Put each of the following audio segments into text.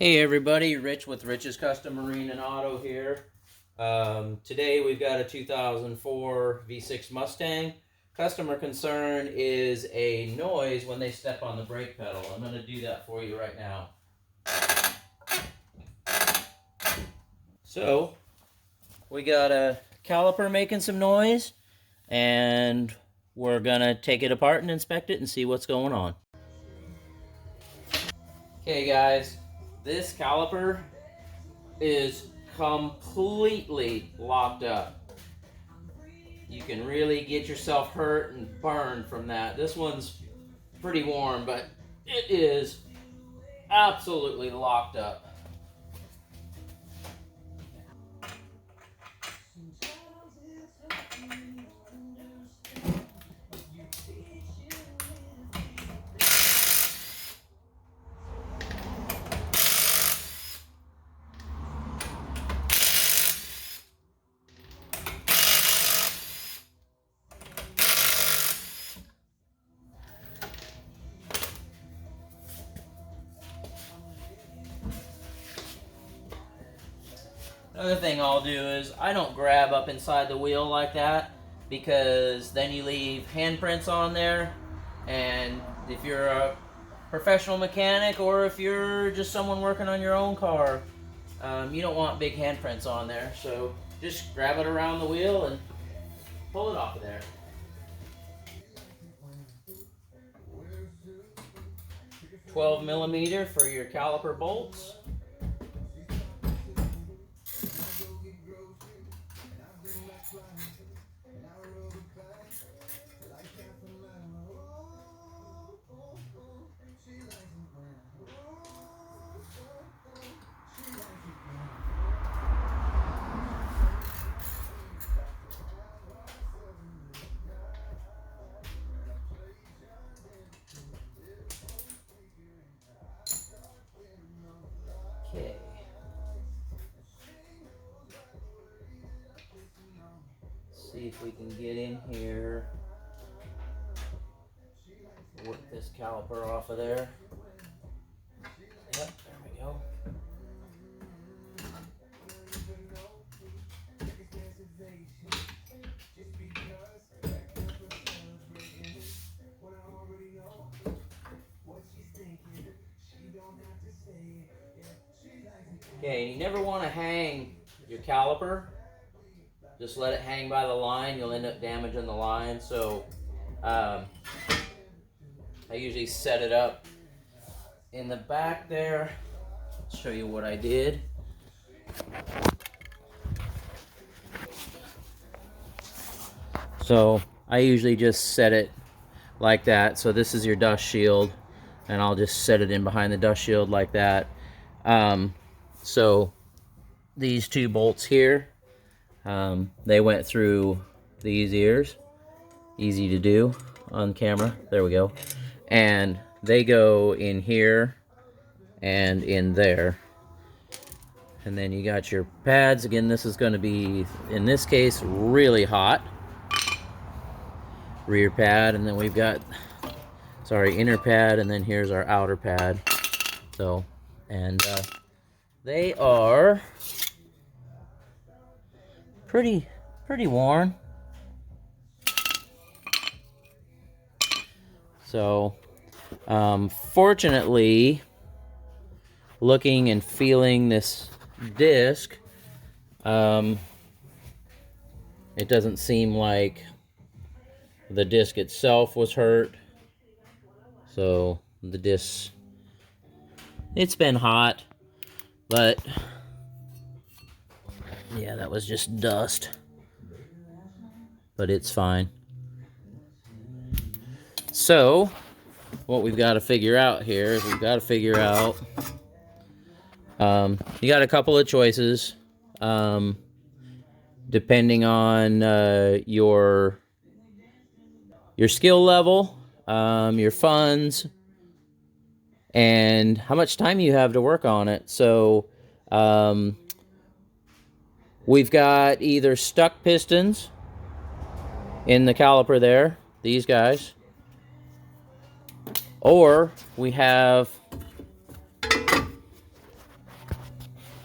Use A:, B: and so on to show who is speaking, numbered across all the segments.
A: Hey everybody, Rich with Rich's Custom Marine and Auto here. Today we've got a 2004 V6 Mustang. Customer concern is a noise when they step on the brake pedal. I'm going to do that for you right now. So, we got a caliper making some noise, and we're going to take it apart and inspect it and see what's going on. Okay guys, this caliper is completely locked up. You can really get yourself hurt and burned from that. This one's pretty warm, but it is absolutely locked up. Another thing I'll do is I don't grab up inside the wheel like that, because then you leave handprints on there, and if you're a professional mechanic or if you're just someone working on your own car, you don't want big handprints on there. So just grab it around the wheel and pull it off of there. $12mm for your caliper bolts. Okay. See if we can get in here. Work this caliper off of there. Yep, there we go. Okay, you never want to hang your caliper. Just let it hang by the line. You'll end up damaging the line. So I usually set it up in the back there. I'll show you what I did. So I usually just set it like that. So this is your dust shield, and I'll just set it in behind the dust shield like that. So these two bolts here, they went through these ears. Easy to do on camera. There we go. And they go in here and in there. And then you got your pads. Again, this is going to be, in this case, really hot. Rear pad, and then we've got, inner pad, and then here's our outer pad. So, and they are pretty worn. So, fortunately, looking and feeling this disc, it doesn't seem like the disc itself was hurt. So the disc, it's been hot, but yeah, that was just dust, but it's fine. So what we've got to figure out here is we've got to figure out, you got a couple of choices, depending on your skill level, your funds, and how much time you have to work on it. So we've got either stuck pistons in the caliper there, these guys, or we have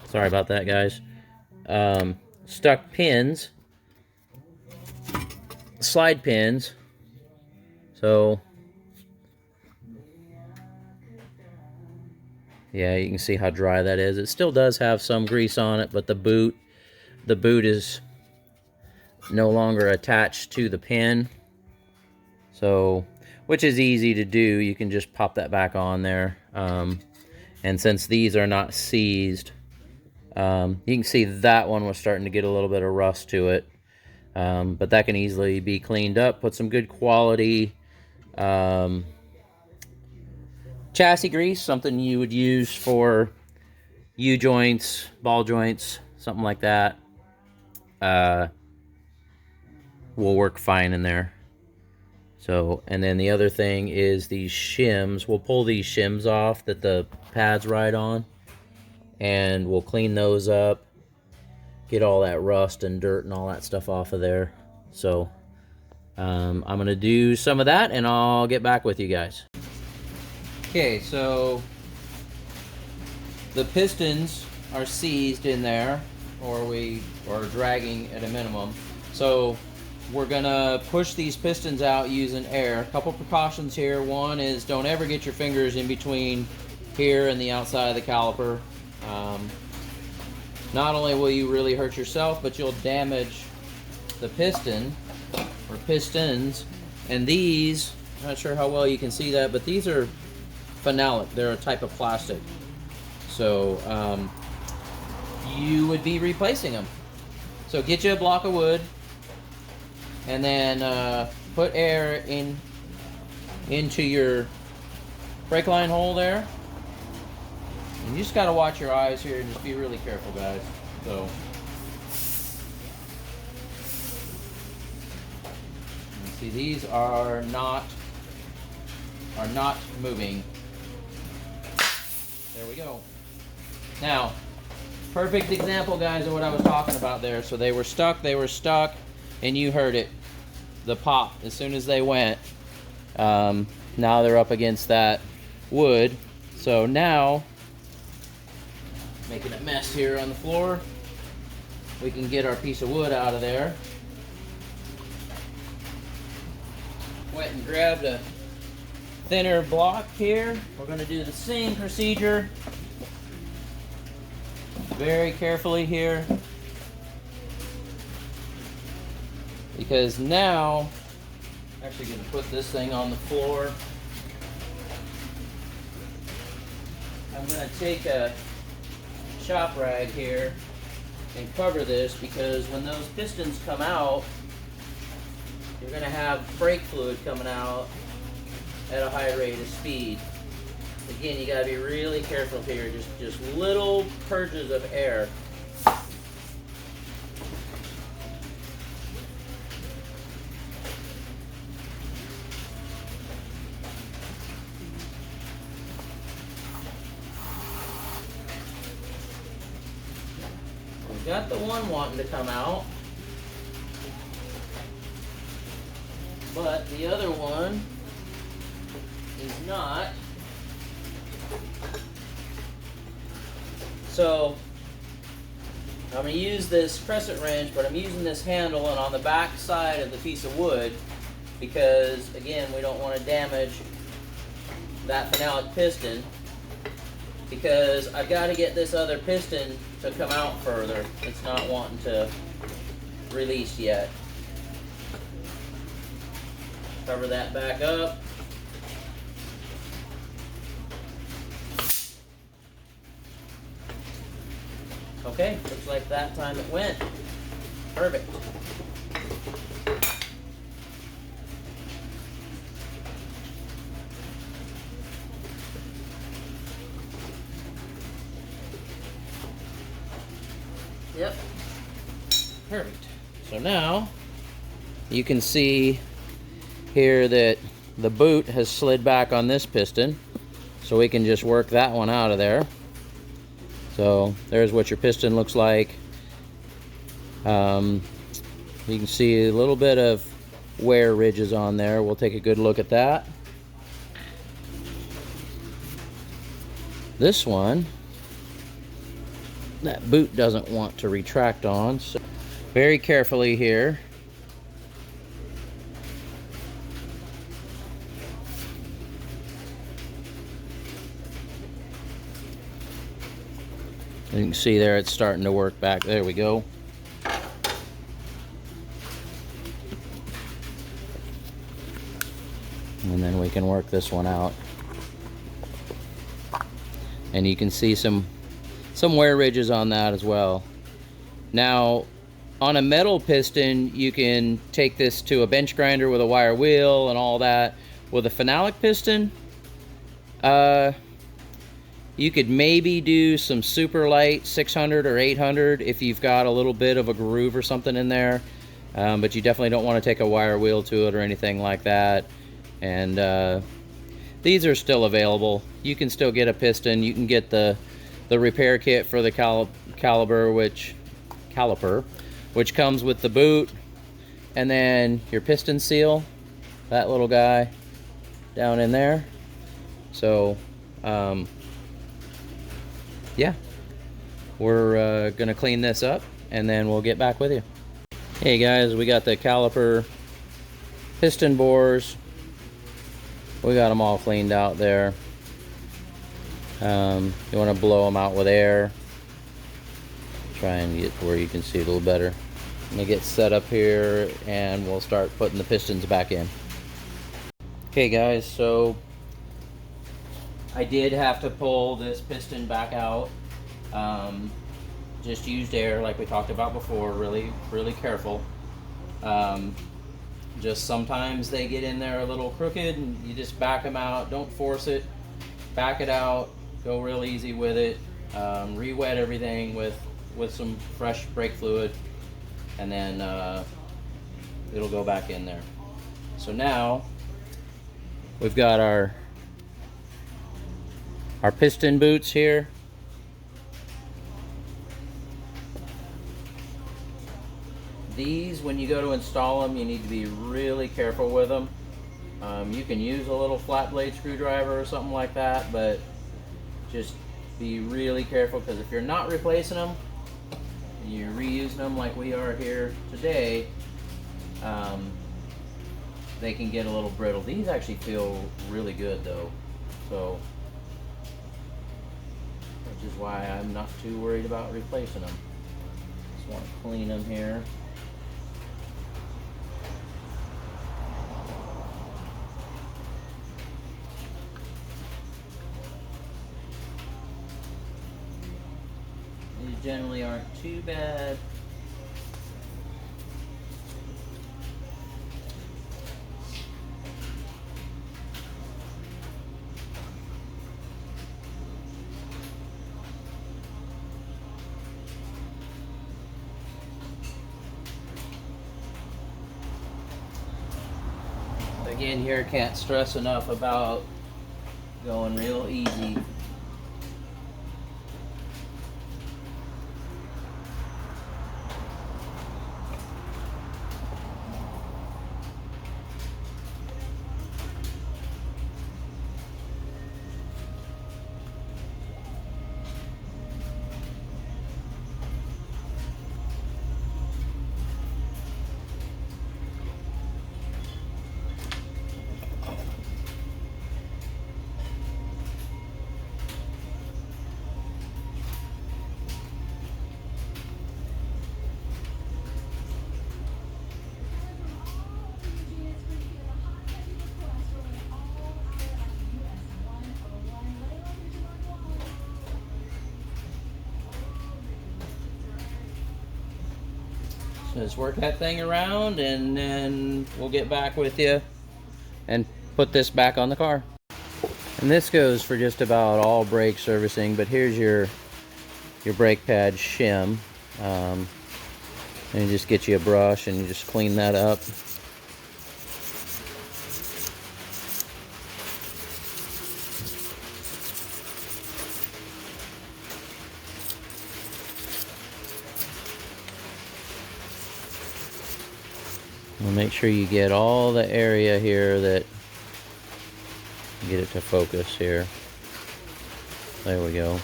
A: Sorry about that, guys. Stuck pins, slide pins. So yeah, you can see how dry that is. It still does have some grease on it, but the boot is no longer attached to the pin. So, which is easy to do. You can just pop that back on there. And since these are not seized, you can see that one was starting to get a little bit of rust to it. But that can easily be cleaned up. Put some good quality chassis grease, something you would use for U-joints, ball joints, something like that. Will work fine in there. So, and then the other thing is these shims. We'll pull these shims off that the pads ride on, and we'll clean those up, get all that rust and dirt and all that stuff off of there. So I'm gonna do some of that and I'll get back with you guys. Okay, so the pistons are seized in there, or we are dragging at a minimum. So we're gonna push these pistons out using air. A couple precautions here. One is don't ever get your fingers in between here and the outside of the caliper. Not only will you really hurt yourself, but you'll damage the piston or pistons. And these, I'm not sure how well you can see that, but these are phenolic. They're a type of plastic. So you would be replacing them. So get you a block of wood, and then put air into your brake line hole there. And you just got to watch your eyes here and just be really careful, guys. So see, these are not moving. There we go. Now, perfect example, guys, of what I was talking about there. So they were stuck, and you heard it. The pop as soon as they went. Now they're up against that wood. So now, making a mess here on the floor, we can get our piece of wood out of there. Went and grabbed a thinner block here. We're going to do the same procedure very carefully here, because now I'm actually going to put this thing on the floor. I'm going to take a shop rag here and cover this, because when those pistons come out, you're going to have brake fluid coming out at a high rate of speed. Again, you got to be really careful here. Just little purges of air. We've got the one wanting to come out, but the other one is not. So I'm going to use this crescent wrench, but I'm using this handle and on the back side of the piece of wood, because again, we don't want to damage that phenolic piston, because I've got to get this other piston to come out further. It's not wanting to release yet. Cover that back up. Okay, looks like that time it went. Perfect. Yep. Perfect. So now you can see here that the boot has slid back on this piston, so we can just work that one out of there. So there's what your piston looks like. You can see a little bit of wear ridges on there. We'll take a good look at that. This one that boot doesn't want to retract on. So very carefully here. You can see there it's starting to work back. There we go. And then we can work this one out. And you can see some wear ridges on that as well. Now, on a metal piston, you can take this to a bench grinder with a wire wheel and all that. With a phenolic piston, you could maybe do some super light 600 or 800 if you've got a little bit of a groove or something in there. But you definitely don't want to take a wire wheel to it or anything like that. And these are still available. You can still get a piston. You can get the repair kit for the caliper, which comes with the boot, and then your piston seal, that little guy down in there. So yeah, we're gonna clean this up and then we'll get back with you. Hey guys, we got the caliper piston bores. We got them all cleaned out there. You want to blow them out with air. Try and get to where you can see it a little better. Let me get set up here and we'll start putting the pistons back in. Okay guys, so I did have to pull this piston back out. Just used air like we talked about before. Really careful. Just sometimes they get in there a little crooked and you just back them out. Don't force it. Back it out. Go real easy with it. Re-wet everything with some fresh brake fluid, and then it'll go back in there. So now we've got our piston boots here. These, when you go to install them, you need to be really careful with them. You can use a little flat blade screwdriver or something like that, but just be really careful, because if you're not replacing them and you're reusing them like we are here today, they can get a little brittle. These actually feel really good though, so which is why I'm not too worried about replacing them. Just want to clean them here. These generally aren't too bad. Again, here, can't stress enough about going real easy. Just work that thing around and then we'll get back with you and put this back on the car. And this goes for just about all brake servicing, but here's your brake pad shim. And you just get you a brush and you just clean that up. We'll make sure you get all the area here that, get it to focus here. There we go.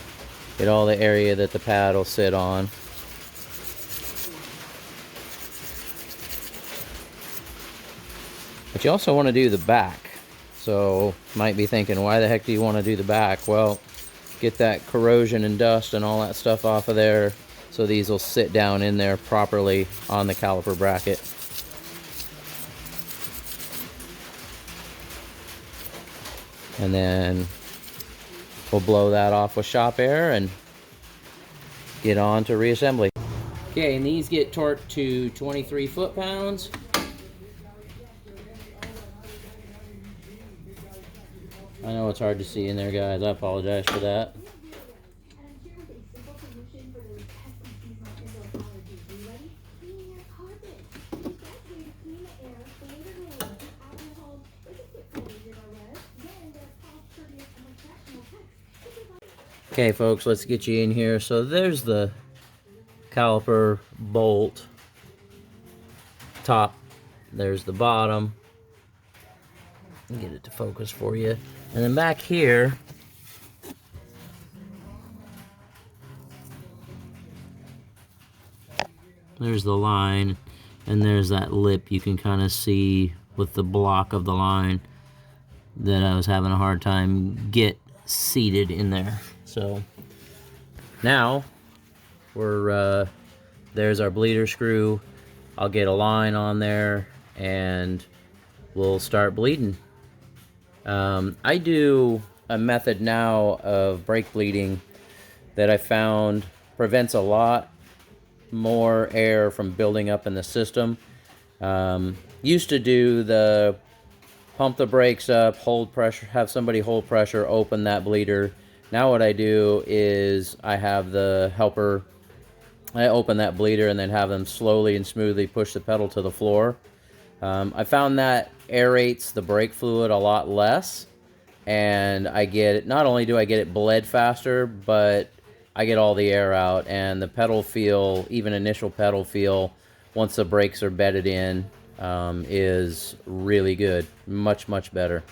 A: Get all the area that the pad will sit on. But you also want to do the back. So, might be thinking, why the heck do you want to do the back? Well, get that corrosion and dust and all that stuff off of there, so these will sit down in there properly on the caliper bracket. And then we'll blow that off with shop air and get on to reassembly. Okay, and these get torqued to 23 foot-pounds. I know it's hard to see in there, guys. I apologize for that. Okay, folks, let's get you in here. So there's the caliper bolt top. There's the bottom. Get it to focus for you. And then back here, there's the line, and there's that lip you can kind of see with the block of the line that I was having a hard time get seated in there. So now there's our bleeder screw. I'll get a line on there and we'll start bleeding. I do a method now of brake bleeding that I found prevents a lot more air from building up in the system. Used to do the pump the brakes up, hold pressure, have somebody hold pressure, open that bleeder. Now what I do is I have the helper, I open that bleeder and then have them slowly and smoothly push the pedal to the floor. I found that aerates the brake fluid a lot less, and I get, not only do I get it bled faster, but I get all the air out, and the pedal feel, even initial pedal feel, once the brakes are bedded in, is really good. Much, much better.